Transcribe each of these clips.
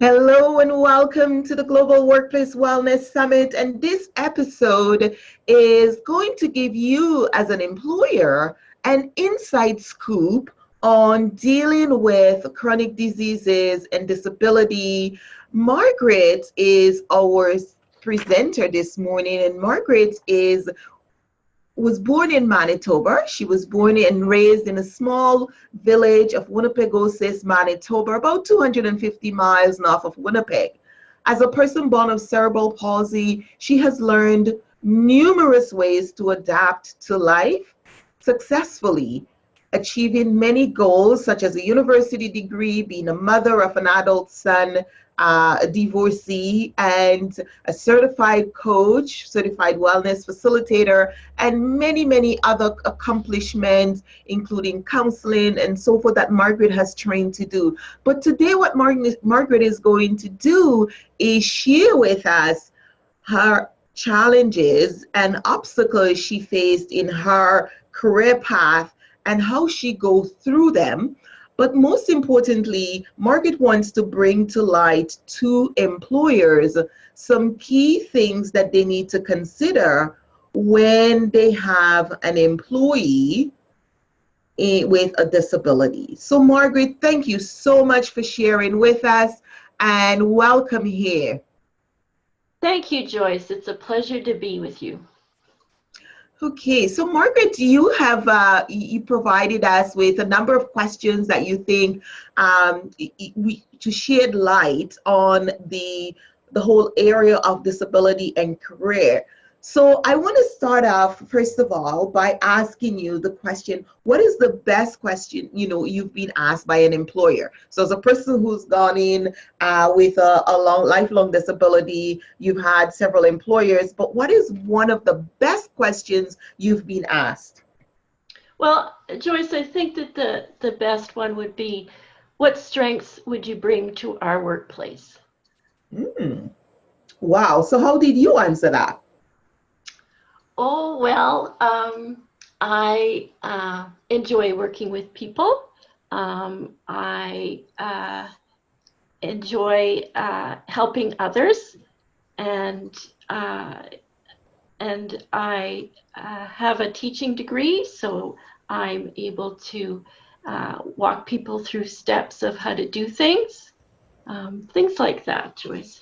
Hello and welcome to the Global Workplace Wellness Summit. And this episode is going to give you, as an employer, an inside scoop on dealing with chronic diseases and disability. Margaret is our presenter this morning, and Margaret was born in Manitoba. She was born and raised in a small village of Winnipegosis, Manitoba, about 250 miles north of Winnipeg. As a person born of cerebral palsy, she has learned numerous ways to adapt to life successfully, achieving many goals such as a university degree, being a mother of an adult son, a divorcee, and a certified coach, certified wellness facilitator, and many, many other accomplishments, including counseling and so forth, that Margaret has trained to do. But today, what Margaret is going to do is share with us her challenges and obstacles she faced in her career path and how she goes through them. But most importantly, Margaret wants to bring to light to employers some key things that they need to consider when they have an employee with a disability. So Margaret, thank you so much for sharing with us and welcome here. Thank you, Joyce. It's a pleasure to be with you. Okay, so Margaret, you have you provided us with a number of questions that you think to shed light on the whole area of disability and career. So I want to start off first of all by asking you the question: what is the best question you've been asked by an employer? So as a person who's gone in with a lifelong disability, you've had several employers, but what is one of the best questions you've been asked? Well, Joyce, I think that the best one would be, what strengths would you bring to our workplace? Wow. So how did you answer that? Oh, well, I enjoy working with people. I enjoy helping others, and I have a teaching degree, so I'm able to walk people through steps of how to do things like that, Joyce.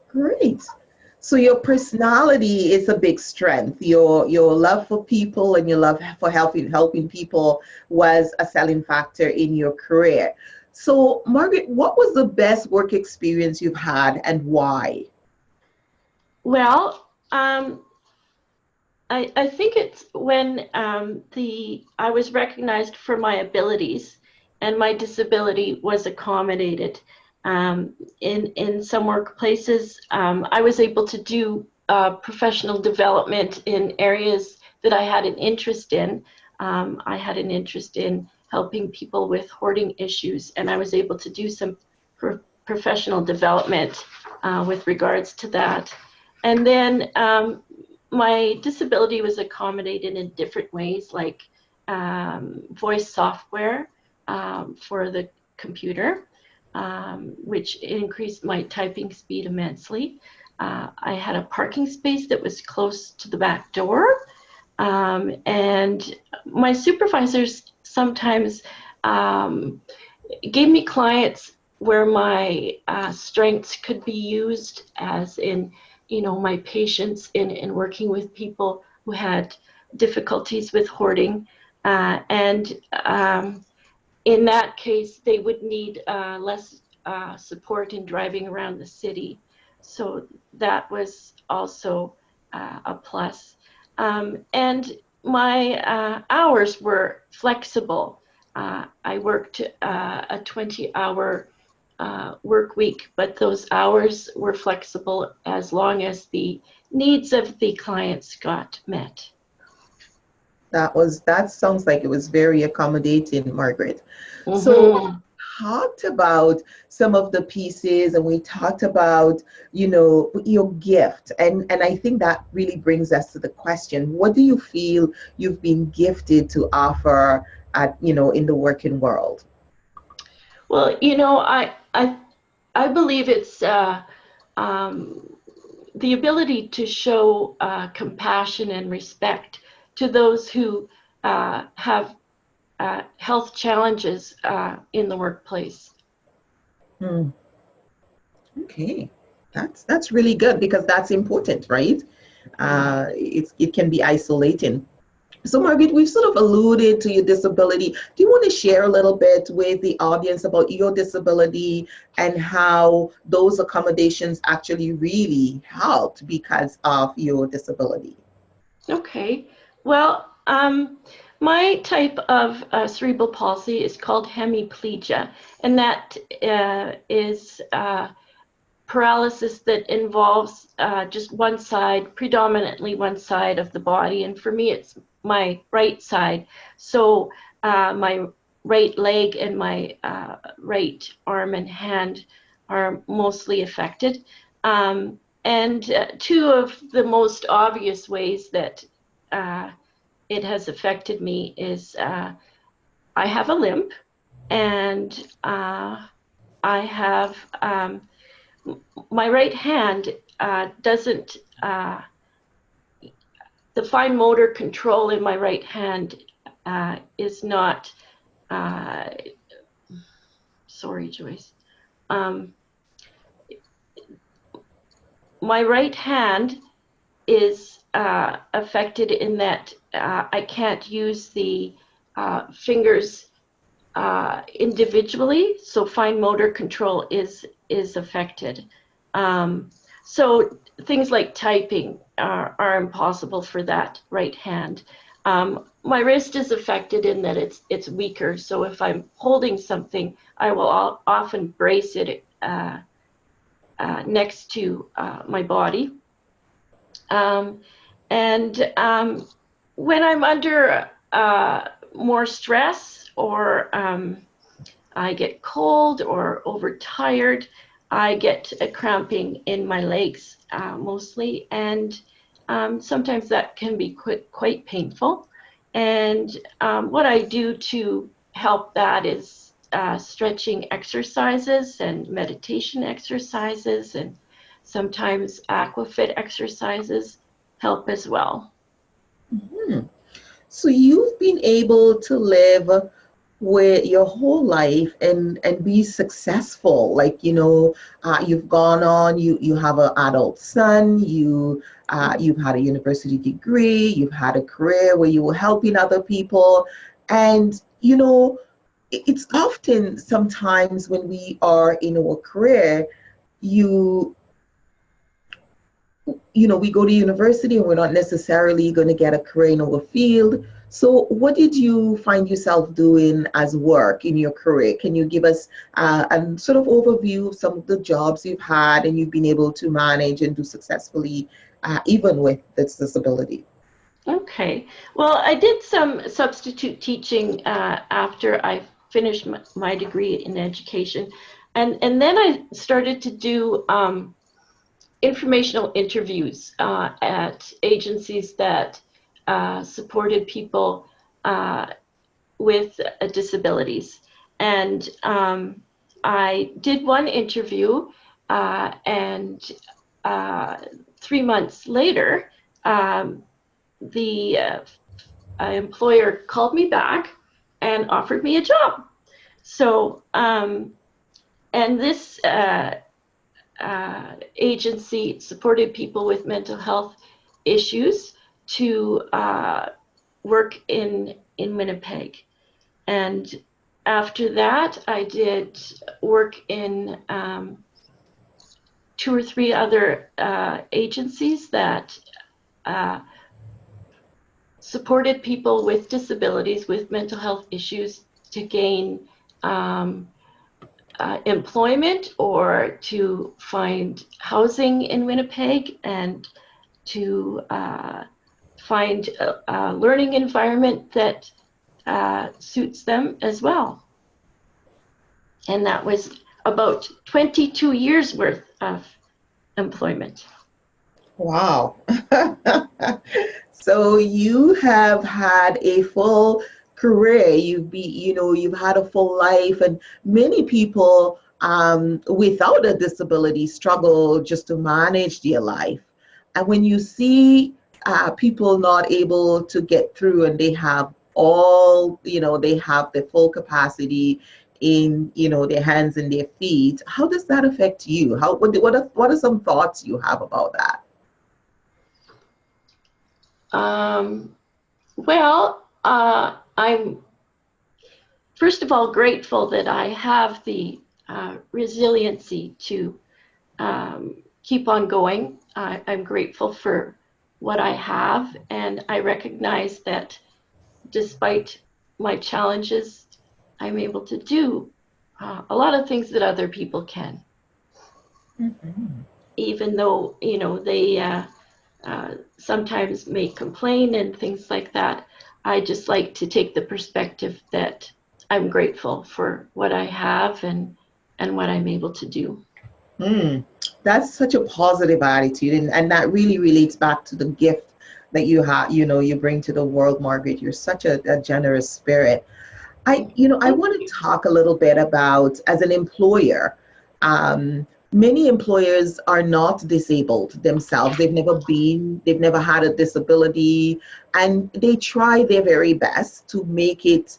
Great. So your personality is a big strength. Your love for people and your love for helping people was a selling factor in your career. So Margaret, what was the best work experience you've had and why? Well, I think it's when I was recognized for my abilities and my disability was accommodated. In some workplaces, I was able to do professional development in areas that I had an interest in. I had an interest in helping people with hoarding issues, and I was able to do some professional development with regards to that. And then my disability was accommodated in different ways, like voice software for the computer, which increased my typing speed immensely. I had a parking space that was close to the back door. And my supervisors sometimes gave me clients where my strengths could be used, as in, my patience in working with people who had difficulties with hoarding. And in that case, they would need less support in driving around the city. So that was also a plus. And my hours were flexible. I worked a 20-hour work week, but those hours were flexible as long as the needs of the clients got met. That sounds like it was very accommodating, Margaret. Mm-hmm. So talked about some of the pieces and we talked about your gift, and I think that really brings us to the question: what do you feel you've been gifted to offer in the working world? Well, I believe it's the ability to show compassion and respect to those who have health challenges in the workplace. Hmm. Okay, that's really good because that's important, right? It can be isolating. So, Margaret, we've sort of alluded to your disability. Do you want to share a little bit with the audience about your disability and how those accommodations actually really helped because of your disability? Okay. Well, my type of cerebral palsy is called hemiplegia, and that is paralysis that involves just one side, predominantly one side of the body. And for me, it's my right side. So my right leg and my right arm and hand are mostly affected. And two of the most obvious ways that it has affected me is I have a limp, and I have my right hand doesn't, the fine motor control in my right hand is not, sorry, Joyce. My right hand is affected in that I can't use the fingers individually, so fine motor control is affected. So things like typing are impossible for that right hand. My wrist is affected in that it's weaker, so if I'm holding something, I will often brace it next to my body. And when I'm under more stress, or I get cold or overtired, I get a cramping in my legs mostly, and sometimes that can be quite painful. And what I do to help that is stretching exercises and meditation exercises, and sometimes aquafit exercises help as well. Mhm. So you've been able to live with your whole life and be successful. Like, you've gone on, you have an adult son, you've had a university degree, you've had a career where you were helping other people. And, it's often sometimes when we are in our career, you we go to university and we're not necessarily going to get a career in our field. So what did you find yourself doing as work in your career? Can you give us a sort of overview of some of the jobs you've had and you've been able to manage and do successfully, even with this disability? Okay. Well, I did some substitute teaching after I finished my degree in education. And then I started to do informational interviews at agencies that supported people with disabilities. And I did one interview, and 3 months later, the employer called me back and offered me a job. So, and this agency supported people with mental health issues to work in Winnipeg. And after that, I did work in 2 or 3 other agencies that supported people with disabilities with mental health issues to gain employment or to find housing in Winnipeg, and to find a learning environment that suits them as well. And that was about 22 years worth of employment. Wow. So you have had a full career. You've had a full life, and many people without a disability struggle just to manage their life. And when you see people not able to get through and they have all, they have the full capacity in, their hands and their feet, how does that affect you? What are some thoughts you have about that? Well, I'm first of all grateful that I have the resiliency to keep on going. I'm grateful for what I have, and I recognize that despite my challenges, I'm able to do a lot of things that other people can. Mm-hmm. Even though, they sometimes may complain and things like that, I just like to take the perspective that I'm grateful for what I have and what I'm able to do. That's such a positive attitude, and that really relates back to the gift that you have, you bring to the world, Margaret. You're such a generous spirit. I want to talk a little bit about, as an employer, many employers are not disabled themselves. They've never had a disability, and they try their very best to make it,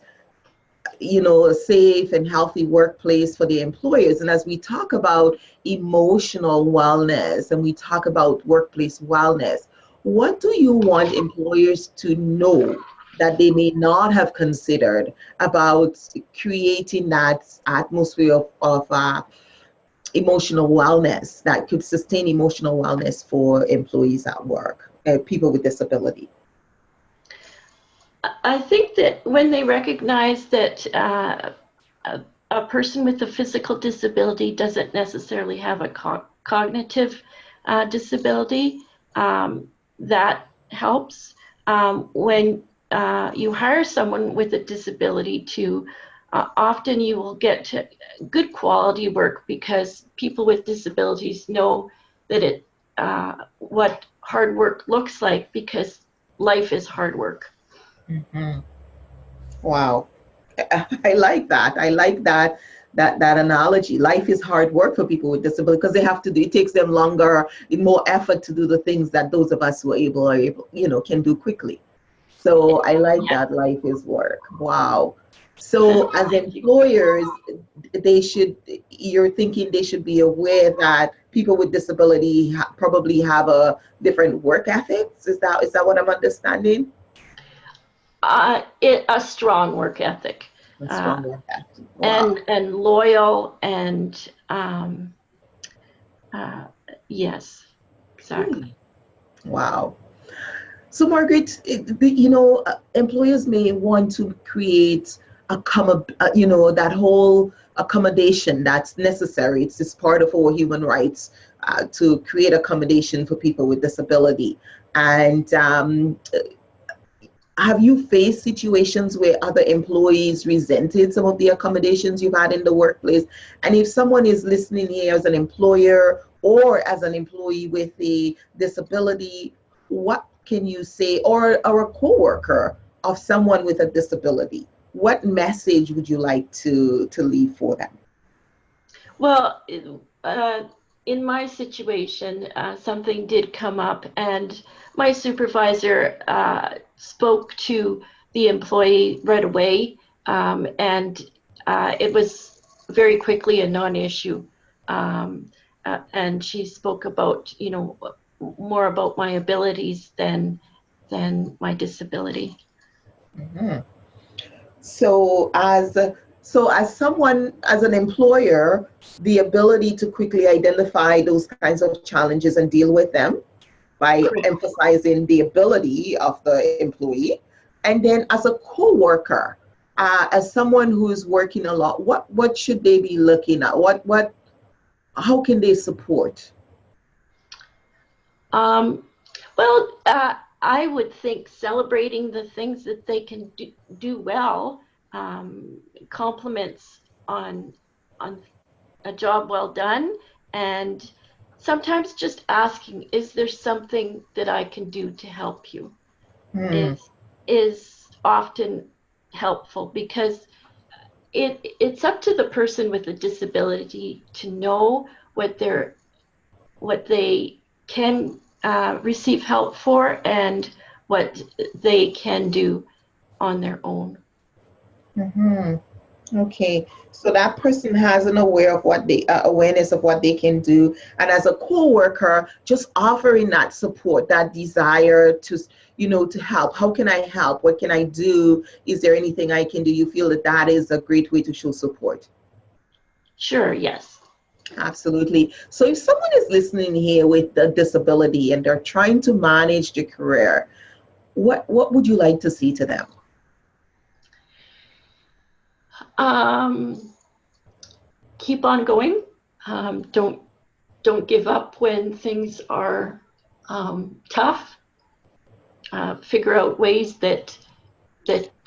a safe and healthy workplace for the employers. And as we talk about emotional wellness and we talk about workplace wellness, what do you want employers to know that they may not have considered about creating that atmosphere of emotional wellness that could sustain emotional wellness for employees at work, people with disability? I think that when they recognize that a person with a physical disability doesn't necessarily have a cognitive disability, that helps. When you hire someone with a disability to, often you will get to good quality work because people with disabilities know that what hard work looks like, because life is hard work. Mm-hmm. Wow. I like that. I like that analogy. Life is hard work for people with disability because they have to do, it takes them longer, more effort to do the things that those of us who are able, can do quickly. So I like that. Life is work. Wow. So as employers, you're thinking they should be aware that people with disability probably have a different work ethics. Is that what I'm understanding? A strong work ethic. A strong work ethic. Wow. And loyal and yes, exactly. Wow. So Margaret, employers may want to create that whole accommodation that's necessary. It's just part of our human rights to create accommodation for people with disability. And have you faced situations where other employees resented some of the accommodations you've had in the workplace? And if someone is listening here as an employer or as an employee with a disability, what can you say, or a coworker of someone with a disability? What message would you like to leave for them? Well, in my situation, something did come up, and my supervisor spoke to the employee right away, and it was very quickly a non-issue. And she spoke about, more about my abilities than my disability. Mm-hmm. So as an employer, the ability to quickly identify those kinds of challenges and deal with them by emphasizing the ability of the employee. And then as a coworker, as someone who is working a lot, what should they be looking at? How can they support? Well, I would think celebrating the things that they can do well, compliments on a job well done, and sometimes just asking, is there something that I can do to help you? Is often helpful, because it's up to the person with a disability to know what they can receive help for and what they can do on their own. Mm-hmm. Okay, so that person has an awareness of what they can do, and as a co-worker, just offering that support, that desire to, to help. How can I help? What can I do? Is there anything I can do? You feel that that is a great way to show support. Sure, yes. Absolutely. So if someone is listening here with a disability and they're trying to manage their career, what would you like to say to them? Keep on going. Don't give up when things are tough. Figure out ways that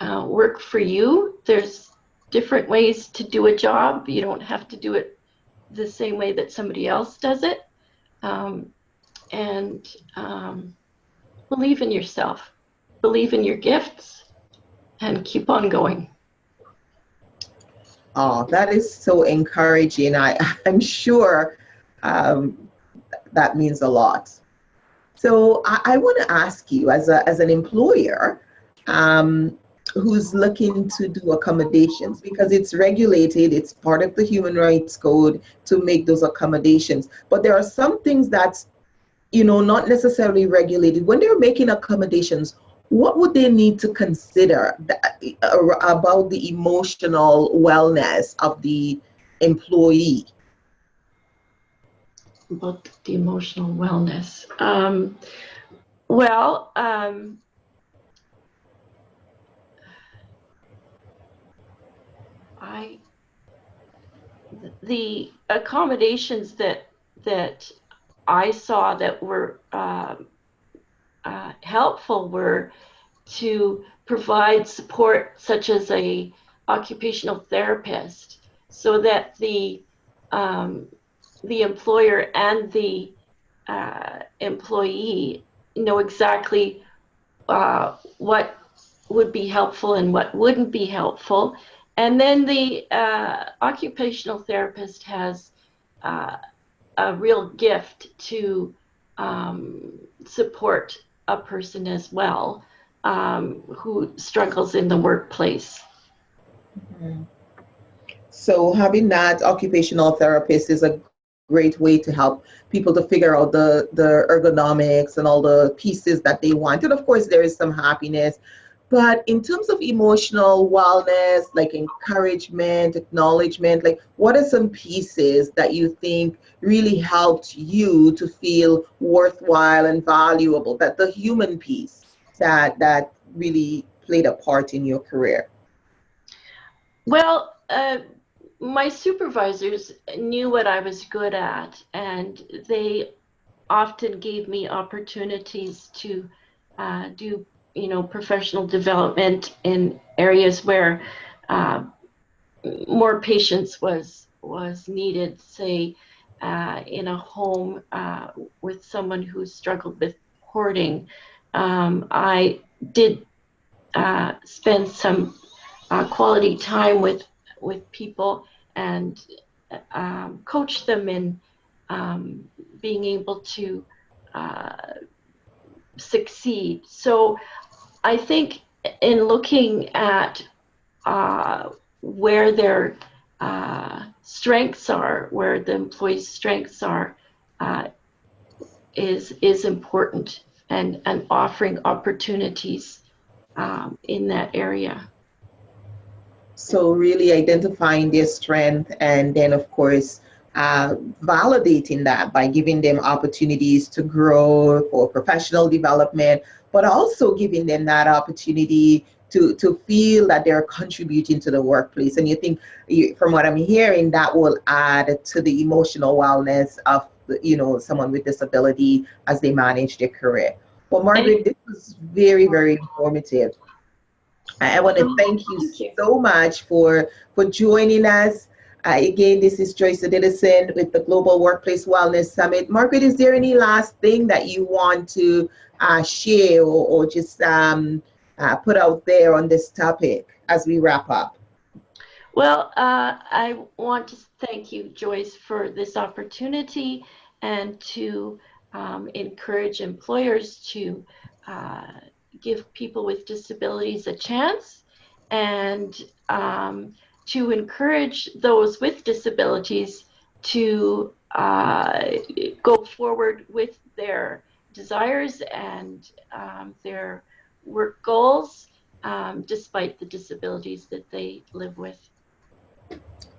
work for you. There's different ways to do a job. You don't have to do it the same way that somebody else does it. And believe in yourself, believe in your gifts, and keep on going. Oh, that is so encouraging. I'm sure that means a lot. So I want to ask you, as an employer who's looking to do accommodations, because it's regulated, it's part of the Human Rights Code to make those accommodations. But there are some things that's, not necessarily regulated. When they're making accommodations, what would they need to consider about the emotional wellness of the employee? About the emotional wellness. Well, the accommodations that I saw that were helpful were to provide support such as a occupational therapist, so that the employer and the employee know exactly what would be helpful and what wouldn't be helpful. And then the occupational therapist has a real gift to support a person as well who struggles in the workplace. Mm-hmm. So having that occupational therapist is a great way to help people to figure out the ergonomics and all the pieces that they want. And of course, there is some happiness. But in terms of emotional wellness, like encouragement, acknowledgement, like what are some pieces that you think really helped you to feel worthwhile and valuable, that the human piece that really played a part in your career? Well, my supervisors knew what I was good at, and they often gave me opportunities to do, professional development in areas where more patience was needed, say in a home with someone who struggled with hoarding. I did spend some quality time with people and coach them in being able to succeed. So I think in looking at where their strengths are, where the employee's strengths are, is important, and offering opportunities in that area. So really identifying their strength, and then of course validating that by giving them opportunities to grow for professional development, but also giving them that opportunity to feel that they're contributing to the workplace. And you think, from what I'm hearing, that will add to the emotional wellness of someone with disability as they manage their career. Well, Margaret, this was very, very informative. I want to thank you so much for joining us. Again, this is Joyce Adidison with the Global Workplace Wellness Summit. Margaret, is there any last thing that you want to share or just put out there on this topic as we wrap up? Well, I want to thank you, Joyce, for this opportunity and to encourage employers to uh, give people with disabilities a chance and to encourage those with disabilities to go forward with their desires and their work goals despite the disabilities that they live with.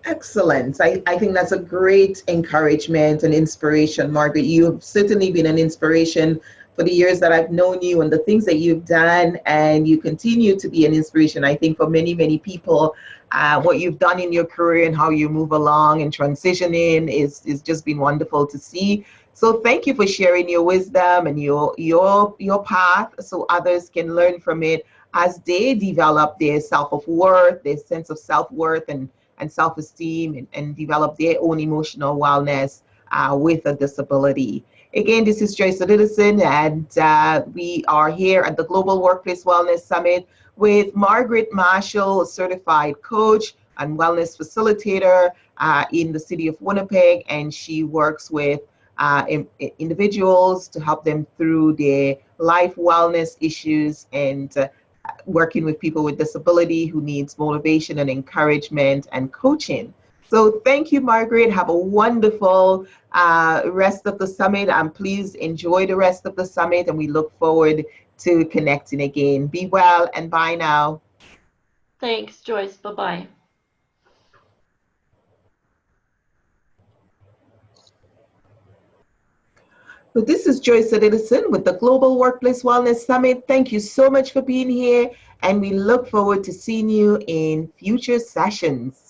Excellent. I think that's a great encouragement and inspiration, Margaret. You've certainly been an inspiration for the years that I've known you and the things that you've done, and you continue to be an inspiration, I think, for many, many people. What you've done in your career and how you move along and transitioning is just been wonderful to see. So thank you for sharing your wisdom and your path so others can learn from it as they develop their self-worth, their sense of self-worth and self-esteem and develop their own emotional wellness with a disability. Again, this is Joyce Littleson, and we are here at the Global Workplace Wellness Summit with Margaret Marshall, a certified coach and wellness facilitator in the city of Winnipeg, and she works with individuals to help them through their life wellness issues and working with people with disability who needs motivation and encouragement and coaching. So thank you, Margaret. Have a wonderful rest of the summit, and please enjoy the rest of the summit, and we look forward to connecting again. Be well, and bye now. Thanks, Joyce. Bye-bye. So this is Joyce Edison with the Global Workplace Wellness Summit. Thank you so much for being here, and we look forward to seeing you in future sessions.